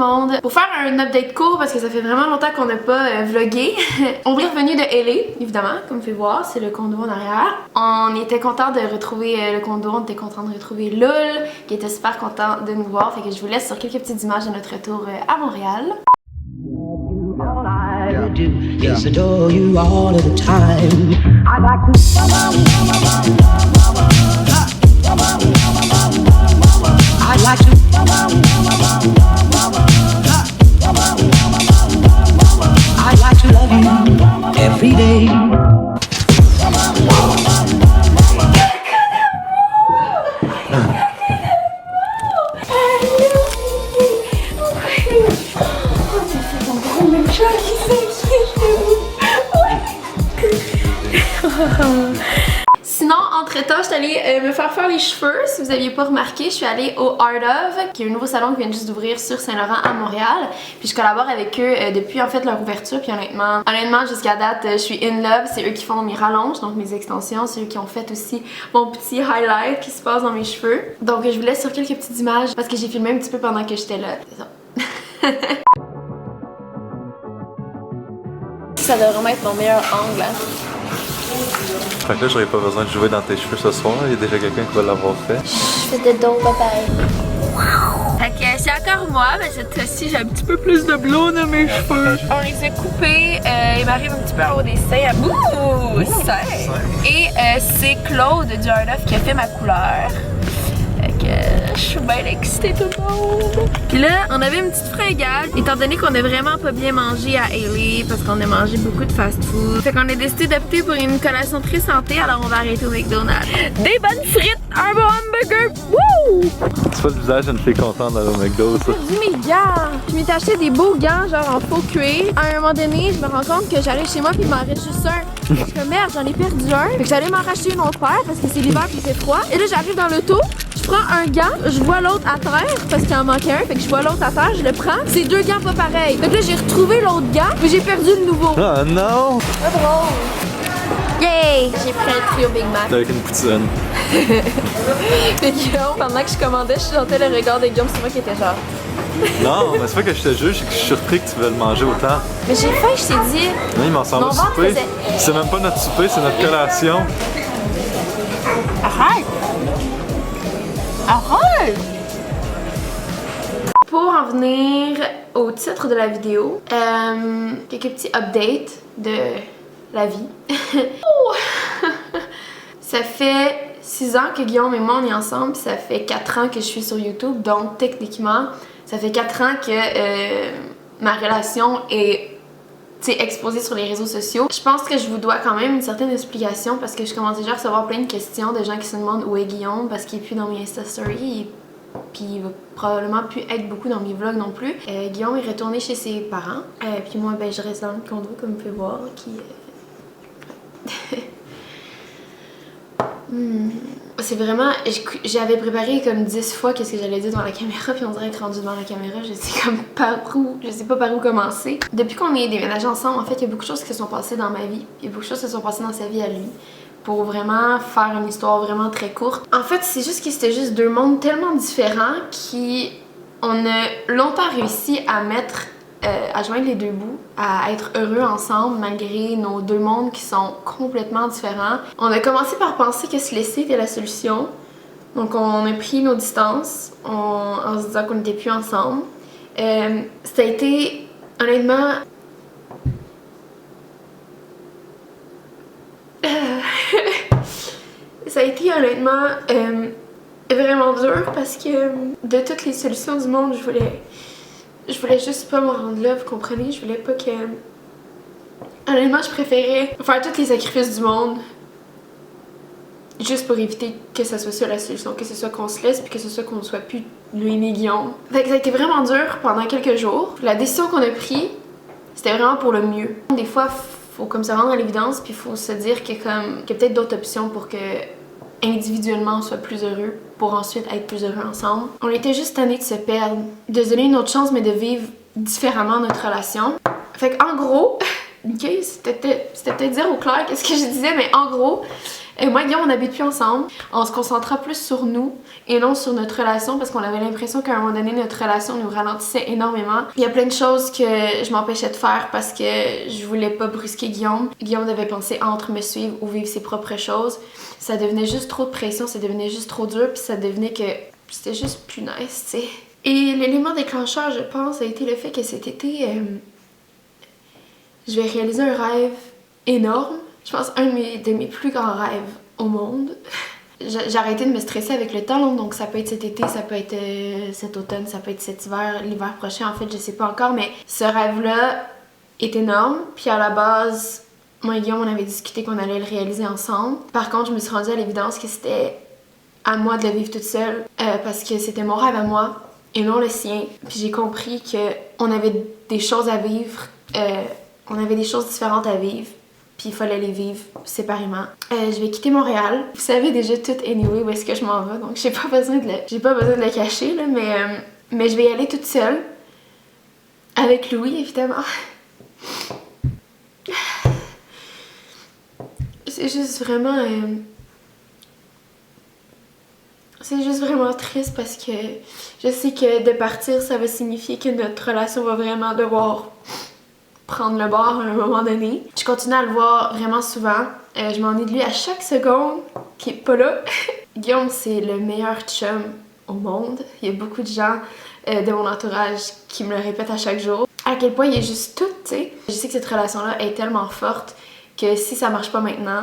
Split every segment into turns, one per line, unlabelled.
monde! Pour faire un update court, parce que ça fait vraiment longtemps qu'on n'a pas vlogué, on est revenu de LA, évidemment, comme vous pouvez voir, c'est le condo en arrière. On était content de retrouver le condo, on était content de retrouver Lul, qui était super content de nous voir, fait que je vous laisse sur quelques petites images de notre retour à Montréal. Yes, adore you all of the time. I like to I like to I like to love you every day. Sinon, entre-temps, je suis allée me faire les cheveux. Si vous n'aviez pas remarqué, je suis allée au Art of, qui est un nouveau salon qui vient juste d'ouvrir sur Saint-Laurent à Montréal. Puis je collabore avec eux depuis en fait leur ouverture. Puis honnêtement jusqu'à date, je suis in love. C'est eux qui font mes rallonges, donc mes extensions. C'est eux qui ont fait aussi mon petit highlight qui se passe dans mes cheveux. Donc je vous laisse sur quelques petites images parce que j'ai filmé un petit peu pendant que j'étais là. C'est ça. Ça devrait vraiment être mon meilleur angle. Hein?
Fait que là, j'aurais pas besoin de jouer dans tes cheveux ce soir, il y a déjà quelqu'un qui va l'avoir fait.
Je fais de dos, bye. Fait que c'est encore moi, mais cette fois-ci j'ai un petit peu plus de blonde dans mes cheveux. On les a coupés, il m'arrive un petit peu en haut des seins. Ouh, seins! Et c'est Claude du Art of qui a fait ma couleur. Fait que je suis bien excitée tout le monde. Puis là, on avait une petite fringale, étant donné qu'on a vraiment pas bien mangé à LA parce qu'on a mangé beaucoup de fast-food. Fait qu'on a décidé d'opter pour une collation très santé, alors on va arrêter au McDonald's. Des bonnes frites, un bon hamburger, wouh!
C'est pas le visage d'une fille contente dans le McDo, ça.
J'ai perdu mes gants. Je m'étais acheté des beaux gants, genre en faux cuir. À un moment donné, je me rends compte que j'arrive chez moi puis il m'en reste juste un. Je suis comme merde, j'en ai perdu un. Fait que j'allais m'en racheter une autre paire parce que c'est l'hiver puis c'est froid. Et là, j'arrive dans l'auto. Je prends un gant, je vois l'autre à terre parce qu'il en manquait un, fait que je vois l'autre à terre, je le prends. C'est deux gants pas pareils. Donc là j'ai retrouvé l'autre gant, mais j'ai perdu le nouveau.
Ah non!
Pas drôle. Yay! J'ai pris un trio Big Mac.
Avec une poutine.
Mais Guillaume, pendant que je commandais, je sentais le regard de Guillaume sur moi qui était genre.
Non, mais c'est pas que je te juge, c'est que je suis surpris que tu veux le manger autant.
Mais j'ai faim, je t'ai dit.
Non, il m'en semble
Mon ventre
souper.
faisait-
C'est même pas notre souper, c'est notre collation.
Arrête! Arrête! Pour en venir au titre de la vidéo, quelques petits updates de la vie. Oh! Ça fait 6 ans que Guillaume et moi on est ensemble, puis ça fait 4 ans que je suis sur YouTube, donc techniquement, ça fait 4 ans que ma relation est exposée sur les réseaux sociaux. Je pense que je vous dois quand même une certaine explication parce que je commence déjà à recevoir plein de questions de gens qui se demandent où est Guillaume parce qu'il est plus dans mes Insta Stories. Puis il va probablement plus être beaucoup dans mes vlogs non plus. Guillaume est retourné chez ses parents. Puis moi, ben, je reste dans le condo, comme vous pouvez voir. C'est vraiment... J'avais préparé comme 10 fois qu'est-ce que j'allais dire devant la caméra. Puis on dirait que rendu devant la caméra, je sais pas par où commencer. Depuis qu'on est déménagé ensemble, en fait, il y a beaucoup de choses qui se sont passées dans ma vie. Il y a beaucoup de choses qui se sont passées dans sa vie à lui. Pour vraiment faire une histoire vraiment très courte. En fait, c'est juste que c'était juste deux mondes tellement différents on a longtemps réussi à joindre les deux bouts, à être heureux ensemble malgré nos deux mondes qui sont complètement différents. On a commencé par penser que se laisser était la solution. Donc on a pris nos distances en se disant qu'on n'était plus ensemble. Ça a été honnêtement... Ça a été honnêtement vraiment dur parce que de toutes les solutions du monde, je voulais juste pas me rendre là, vous comprenez? Je voulais pas que... Honnêtement, je préférais faire tous les sacrifices du monde juste pour éviter que ça soit ça la solution, que ce soit qu'on se laisse puis que ce soit qu'on ne soit plus lui ni Guillaume. Fait que ça a été vraiment dur pendant quelques jours. La décision qu'on a prise, c'était vraiment pour le mieux. Des fois, faut comme se rendre à l'évidence puis faut se dire qu'il y a peut-être d'autres options pour que individuellement on soit plus heureux pour ensuite être plus heureux ensemble. On était juste tannés de se perdre, de se donner une autre chance mais de vivre différemment notre relation. Fait qu'en gros, ok, c'était peut-être dire au clair qu'est-ce que je disais, mais en gros, Moi et Guillaume, on n'habite plus ensemble. On se concentra plus sur nous et non sur notre relation parce qu'on avait l'impression qu'à un moment donné, notre relation nous ralentissait énormément. Il y a plein de choses que je m'empêchais de faire parce que je voulais pas brusquer Guillaume. Guillaume devait penser entre me suivre ou vivre ses propres choses. Ça devenait juste trop de pression, ça devenait juste trop dur, puis ça devenait que c'était juste plus nice, tu sais. Et l'élément déclencheur, je pense, a été le fait que cet été, je vais réaliser un rêve énorme. Je pense un de mes plus grands rêves au monde. J'ai arrêté de me stresser avec le temps, donc ça peut être cet été, ça peut être cet automne, ça peut être cet hiver, l'hiver prochain, en fait, je sais pas encore, mais ce rêve-là est énorme. Puis à la base, moi et Guillaume, on avait discuté qu'on allait le réaliser ensemble. Par contre, je me suis rendue à l'évidence que c'était à moi de le vivre toute seule, parce que c'était mon rêve à moi et non le sien. Puis j'ai compris qu'on avait des choses à vivre, on avait des choses différentes à vivre. Puis il fallait les vivre séparément. Je vais quitter Montréal. Vous savez déjà tout anyway où est-ce que je m'en vais, donc j'ai pas besoin de le cacher là, mais je vais y aller toute seule avec Louis évidemment. C'est juste vraiment triste parce que je sais que de partir ça va signifier que notre relation va vraiment devoir prendre le bord à un moment donné. Je continue à le voir vraiment souvent. Je m'ennuie de lui à chaque seconde qui est pas là. Guillaume, c'est le meilleur chum au monde. Il y a beaucoup de gens de mon entourage qui me le répètent à chaque jour. À quel point il est juste tout, tu sais. Je sais que cette relation-là est tellement forte que si ça marche pas maintenant,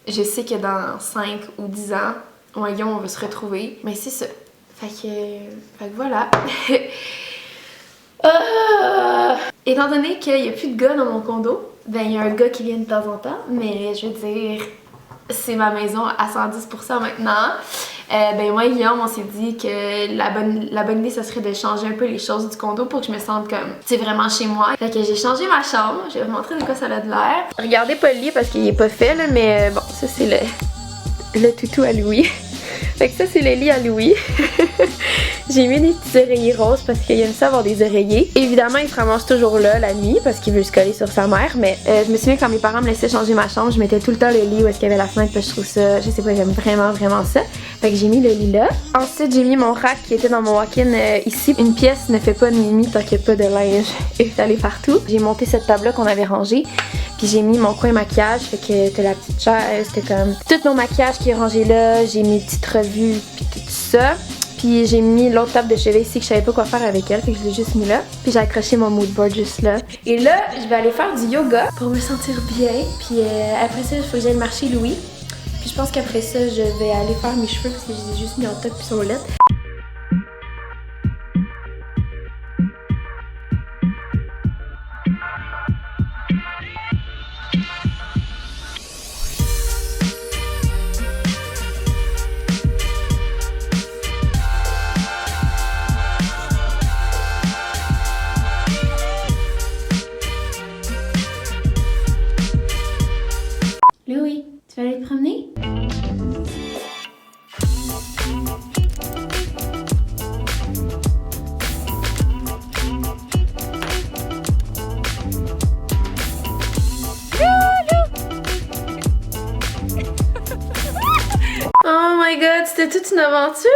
je sais que dans 5 ou 10 ans, moi et Guillaume, on va se retrouver. Mais c'est ça. Fait que voilà. Étant donné qu'il n'y a plus de gars dans mon condo, ben il y a un gars qui vient de temps en temps, mais je veux dire, c'est ma maison à 110% maintenant. Ben moi et Guillaume, on s'est dit que la bonne idée, ça serait de changer un peu les choses du condo pour que je me sente comme, c'est vraiment chez moi. Fait que j'ai changé ma chambre, je vais vous montrer de quoi ça a de l'air. Regardez pas le lit parce qu'il est pas fait là, mais bon, ça c'est le toutou à Louis. Fait que ça c'est le lit à Louis. J'ai mis des petits oreillers roses parce qu'il aime ça avoir des oreillers. Évidemment, il se ramasse toujours là la nuit parce qu'il veut se coller sur sa mère. Mais je me souviens quand mes parents me laissaient changer ma chambre, je mettais tout le temps le lit où est-ce qu'il y avait la fenêtre parce que je trouve ça, je sais pas, j'aime vraiment ça. Fait que j'ai mis le lit là. Ensuite, j'ai mis mon rack qui était dans mon walk-in ici. Une pièce ne fait pas nuit tant qu'il n'y a pas de linge étalé partout. J'ai monté cette table-là qu'on avait rangée. Puis j'ai mis mon coin maquillage, fait que t'as la petite chaise, c'était comme tout mon maquillage qui est rangé là. J'ai mes petites revues puis tout ça. Puis j'ai mis l'autre table de chevet ici que je savais pas quoi faire avec elle, fait que je l'ai juste mis là. Puis j'ai accroché mon mood board juste là. Et là, je vais aller faire du yoga pour me sentir bien. Puis après ça, il faut que j'aille marcher Louis. Puis je pense qu'après ça, je vais aller faire mes cheveux parce que je les ai juste mis en top puis sont lettres. Louis, tu vas aller te promener? Oh my god, c'était toute une aventure!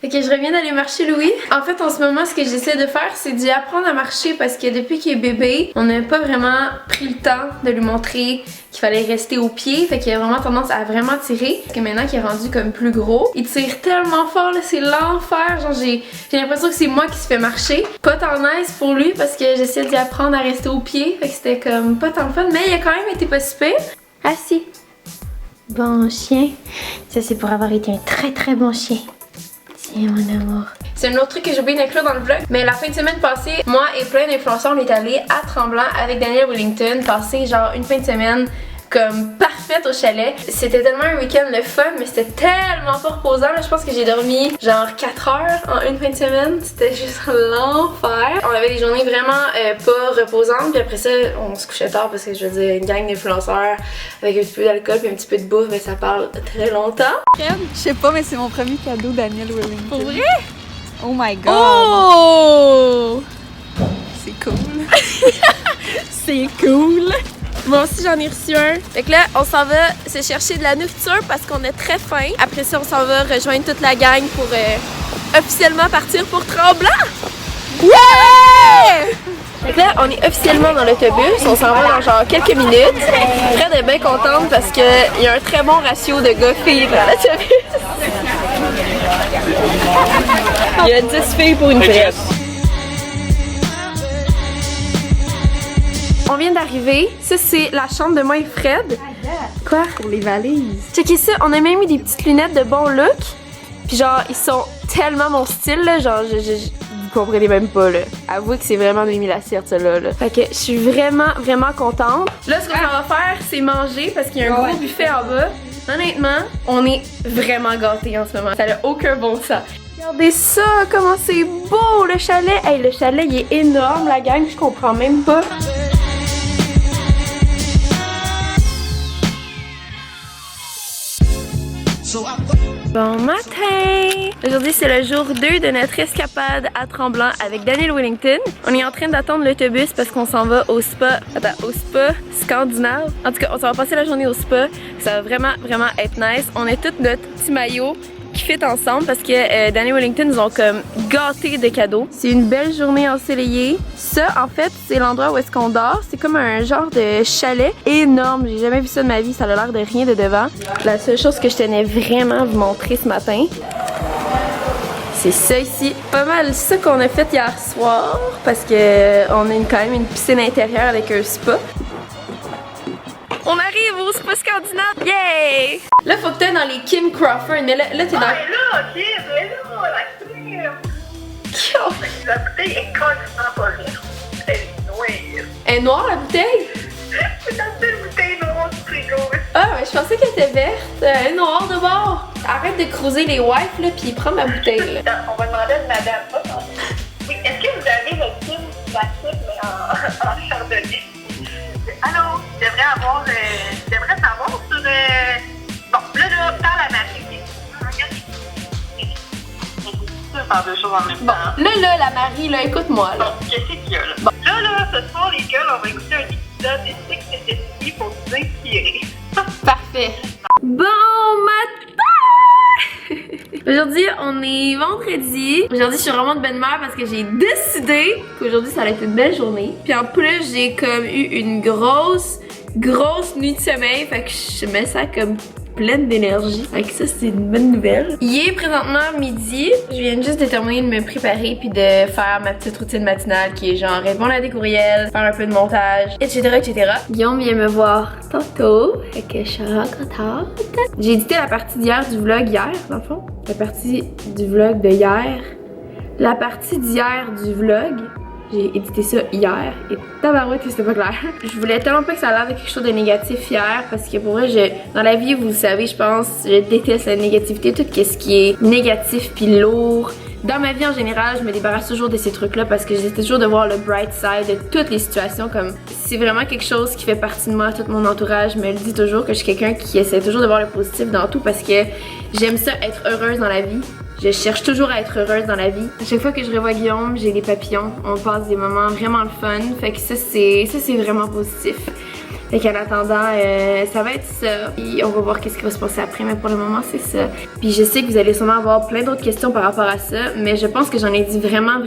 Ok, je reviens d'aller marcher Louis. En fait, en ce moment, ce que j'essaie de faire, c'est d'y apprendre à marcher parce que depuis qu'il est bébé, on n'a pas vraiment pris le temps de lui montrer qu'il fallait rester au pied. Fait qu'il a vraiment tendance à vraiment tirer. Parce que maintenant qu'il est rendu comme plus gros, il tire tellement fort, là, c'est l'enfer. Genre, j'ai l'impression que c'est moi qui se fait marcher. Pas tant nice pour lui parce que j'essaie d'y apprendre à rester au pied. Fait que c'était comme pas tant le fun, mais il a quand même été pas super. Assis. Bon chien. Ça, c'est pour avoir été un très bon chien. Tiens, mon amour. C'est un autre truc que j'ai oublié d'inclure dans le vlog. Mais la fin de semaine passée, moi et plein d'influenceurs, on est allés à Tremblant avec Daniel Wellington passer genre une fin de semaine comme parfaite au chalet. C'était tellement un week-end le fun, mais c'était tellement pas reposant. Là, je pense que j'ai dormi genre 4 heures en une fin de semaine. C'était juste l'enfer. On avait des journées vraiment pas reposantes. Puis après ça, on se couchait tard parce que je veux dire, une gang d'influenceurs avec un petit peu d'alcool puis un petit peu de bouffe, mais ça parle très longtemps.
Je sais pas, mais c'est mon premier cadeau Daniel Wellington.
Pour vrai?
Oh my god!
Oh!
C'est cool! C'est cool!
Moi aussi, j'en ai reçu un. Fait que là, on s'en va se chercher de la nourriture parce qu'on a très faim. Après ça, on s'en va rejoindre toute la gang pour officiellement partir pour Tremblant. Ouais! Fait que là, on est officiellement dans l'autobus. On s'en va dans genre quelques minutes. Fred est bien contente parce qu'il y a un très bon ratio de gars-filles dans l'autobus. Il y a 10 filles pour une Fred. On vient d'arriver. Ça, c'est la chambre de moi et Fred. Quoi?
Pour les valises.
Checkez ça. On a même mis des petites lunettes de bon look. Puis genre, ils sont tellement mon style, là. Genre, vous comprenez même pas, là. Avouez que c'est vraiment Noémie Lasserte, ça, là. Fait que je suis vraiment, vraiment contente. Là, ce qu'on va faire, c'est manger parce qu'il y a un gros buffet en bas. Honnêtement, on est vraiment gâtés en ce moment. Ça n'a aucun bon sens. Regardez ça, comment c'est beau, le chalet. Hey, le chalet, il est énorme, la gang. Je comprends même pas. Bon matin! Aujourd'hui, c'est le jour 2 de notre escapade à Tremblant avec Daniel Wellington. On est en train d'attendre l'autobus parce qu'on s'en va au spa. Au spa scandinave. En tout cas, on s'en va passer la journée au spa. Ça va vraiment, vraiment être nice. On a tout notre petit maillot qui fit ensemble parce que Daniel Wellington nous ont comme gâté de cadeaux. C'est une belle journée ensoleillée. Ça, en fait, c'est l'endroit où est-ce qu'on dort. C'est comme un genre de chalet énorme. J'ai jamais vu ça de ma vie. Ça a l'air de rien de devant. La seule chose que je tenais vraiment à vous montrer ce matin, c'est ça ici. Pas mal ça qu'on a fait hier soir parce que on a quand même une piscine intérieure avec un spa. On arrive au spa scandinave! Yay! Là, faut que t'ailles dans les Kim Crawford, mais là t'es dans...
Ah, là, ok, mais là, la crème! La bouteille est complètement pas verte. Elle est noire.
Elle est noire, la bouteille?
C'est dans une bouteille noire du frigo.
Ah, mais je pensais qu'elle était verte. Elle est noire de bord. Arrête de creuser les wipes, là, puis prends ma bouteille, là.
On va demander à madame. Oui, est-ce que vous avez le Kim classique, mais en chardonnay? Allô, je devrais savoir sur... Bon, là, parle à ma fille. Je faire deux choses en même temps.
Là, la Marie, là, écoute-moi, là.
Bon, qu'est-ce qu'il y a, là? Bon, là, ce soir, les gars, on va écouter un épisode des Six Necessities pour vous inspirer.
Parfait. Bon matin! Aujourd'hui, on est vendredi. Aujourd'hui, je suis vraiment de bonne humeur parce que j'ai décidé qu'aujourd'hui, ça allait être une belle journée. Puis en plus, j'ai comme eu une grosse nuit de sommeil. Fait que je me sens comme pleine d'énergie. Fait que ça, c'est une bonne nouvelle. Il est présentement midi. Je viens juste de terminer de me préparer puis de faire ma petite routine matinale qui est genre répondre à des courriels, faire un peu de montage, etc., etc. Guillaume vient me voir tantôt. Fait que je suis contente. J'ai édité la partie d'hier du vlog hier, dans le fond. La partie du vlog de hier. La partie d'hier du vlog. J'ai édité ça hier et tabarouette que c'était pas clair. Je voulais tellement pas que ça a l'air de quelque chose de négatif hier parce que pour vrai, dans la vie, vous le savez, je pense, je déteste la négativité, tout ce qui est négatif puis lourd. Dans ma vie en général, je me débarrasse toujours de ces trucs-là parce que j'essaie toujours de voir le bright side de toutes les situations. Comme c'est vraiment quelque chose qui fait partie de moi, tout mon entourage me le dit toujours que je suis quelqu'un qui essaie toujours de voir le positif dans tout parce que j'aime ça être heureuse dans la vie. Je cherche toujours à être heureuse dans la vie. À chaque fois que je revois Guillaume, j'ai des papillons. On passe des moments vraiment le fun. Fait que ça c'est vraiment positif. Fait qu'en attendant, ça va être ça. Puis on va voir qu'est-ce qui va se passer après, mais pour le moment, c'est ça. Puis je sais que vous allez sûrement avoir plein d'autres questions par rapport à ça, mais je pense que j'en ai dit vraiment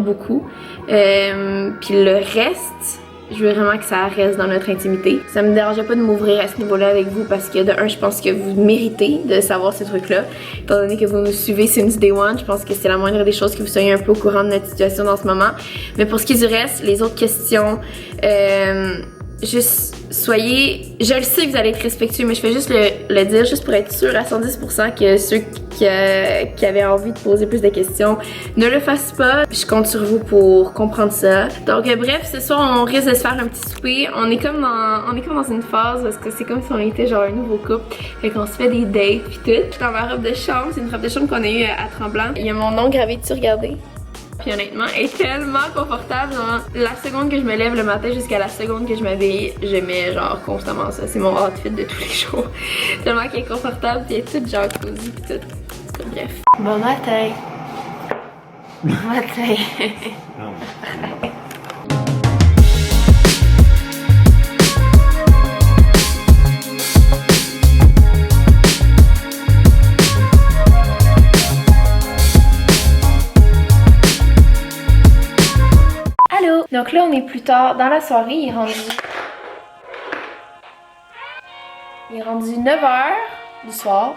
beaucoup. Puis le reste, je veux vraiment que ça reste dans notre intimité. Ça me dérangeait pas de m'ouvrir à ce niveau-là avec vous parce que de un, je pense que vous méritez de savoir ces trucs-là. Étant donné que vous nous suivez since day one, je pense que c'est la moindre des choses que vous soyez un peu au courant de notre situation dans ce moment. Mais pour ce qui est du reste, les autres questions, juste soyez, je le sais que vous allez être respectueux, mais je fais juste le dire juste pour être sûr à 110% que ceux qui avaient envie de poser plus de questions ne le fassent pas. Je compte sur vous pour comprendre ça. Donc bref, ce soir on risque de se faire un petit souper. On est comme dans une phase parce que c'est comme si on était genre un nouveau couple. Fait qu'on se fait des dates pis tout. Je suis dans ma robe de chambre, c'est une robe de chambre qu'on a eue à Tremblant. Il y a mon nom gravé dessus, regardez. Puis honnêtement, elle est tellement confortable. Genre, la seconde que je me lève le matin jusqu'à la seconde que je m'habille, je mets genre constamment ça. C'est mon outfit de tous les jours. Tellement qu'elle est confortable, puis elle est toute genre cosy pis tout. Bref. Bon matin. Bon matin. Donc là, on est plus tard dans la soirée, il est rendu 9h du soir.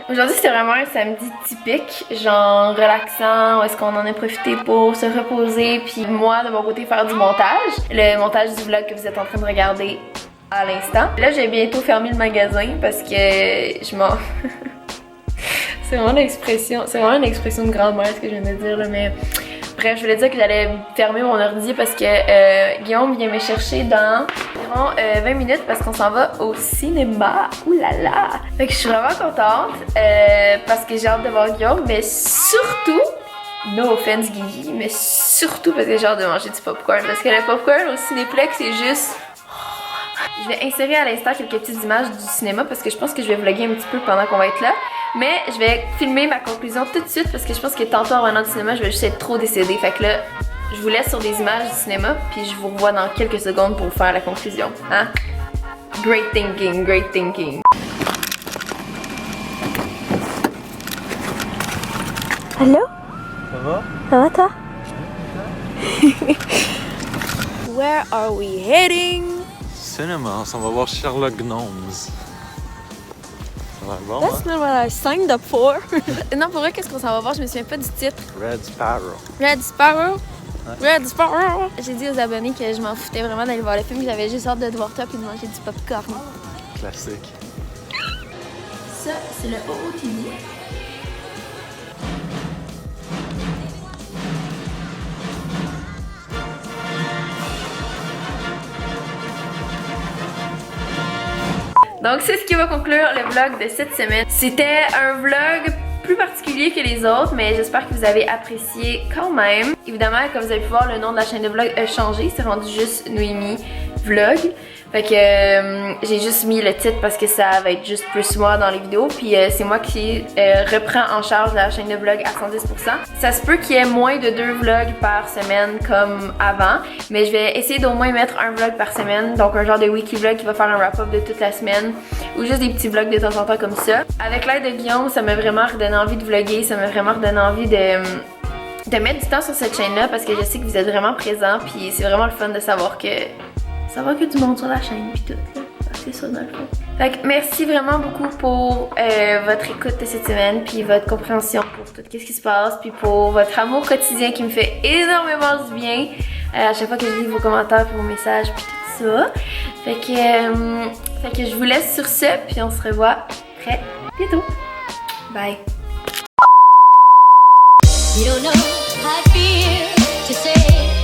Aujourd'hui, c'était vraiment un samedi typique, genre relaxant, où est-ce qu'on en a profité pour se reposer, puis moi, de mon côté, faire du montage. Le montage du vlog que vous êtes en train de regarder à l'instant. Là, j'ai bientôt fermé le magasin parce que je m'en... c'est vraiment une expression de grand-mère ce que je viens de dire là, mais... Bref, je voulais dire que j'allais fermer mon ordi parce que Guillaume vient me chercher dans environ 20 minutes parce qu'on s'en va au cinéma. Ouh là là! Fait que je suis vraiment contente parce que j'ai hâte de voir Guillaume, mais surtout, no offense Guigui, mais surtout parce que j'ai hâte de manger du popcorn. Parce que le popcorn au Cinéplex, c'est juste... Je vais insérer à l'instant quelques petites images du cinéma parce que je pense que je vais vlogger un petit peu pendant qu'on va être là. Mais je vais filmer ma conclusion tout de suite parce que je pense que tantôt en revenant du cinéma, je vais juste être trop décédée. Fait que là, je vous laisse sur des images du cinéma puis je vous revois dans quelques secondes pour faire la conclusion. Hein? Great thinking, great thinking.
Allô?
Ça va?
Ça va toi? Where are we heading?
Cinéma, on s'en va voir Sherlock Gnomes. Ça va être bon,
That's not what I signed up for.
Non, pour vrai, qu'est-ce qu'on s'en va voir? Je me souviens pas du titre.
Red Sparrow.
Red Sparrow?
Ouais.
Red Sparrow! J'ai dit aux abonnés que je m'en foutais vraiment d'aller voir le film, que j'avais juste hâte de devoir top et de manger du popcorn.
Classique.
Ça, c'est le OOTD. Donc c'est ce qui va conclure le vlog de cette semaine. C'était un vlog plus particulier que les autres, mais j'espère que vous avez apprécié quand même. Évidemment, comme vous avez pu voir, le nom de la chaîne de vlog a changé, c'est rendu juste Noémie Vlog. Fait que j'ai juste mis le titre parce que ça va être juste plus moi dans les vidéos. Puis c'est moi qui reprends en charge la chaîne de vlog à 110%. Ça se peut qu'il y ait moins de 2 vlogs par semaine comme avant. Mais je vais essayer d'au moins mettre un vlog par semaine. Donc un genre de weekly vlog qui va faire un wrap-up de toute la semaine. Ou juste des petits vlogs de temps en temps comme ça. Avec l'aide de Guillaume, ça m'a vraiment redonné envie de vlogger. Ça m'a vraiment redonné envie de mettre du temps sur cette chaîne-là. Parce que je sais que vous êtes vraiment présents. Puis c'est vraiment le fun de savoir que... Ça va que du monde sur la chaîne puis tout là. C'est ça dans le fond. Fait que merci vraiment beaucoup pour votre écoute de cette semaine puis votre compréhension pour tout ce qui se passe puis pour votre amour quotidien qui me fait énormément du bien à chaque fois que je lis vos commentaires puis vos messages puis tout ça. Fait que je vous laisse sur ce puis on se revoit très bientôt. Bye.
You don't know how I feel to say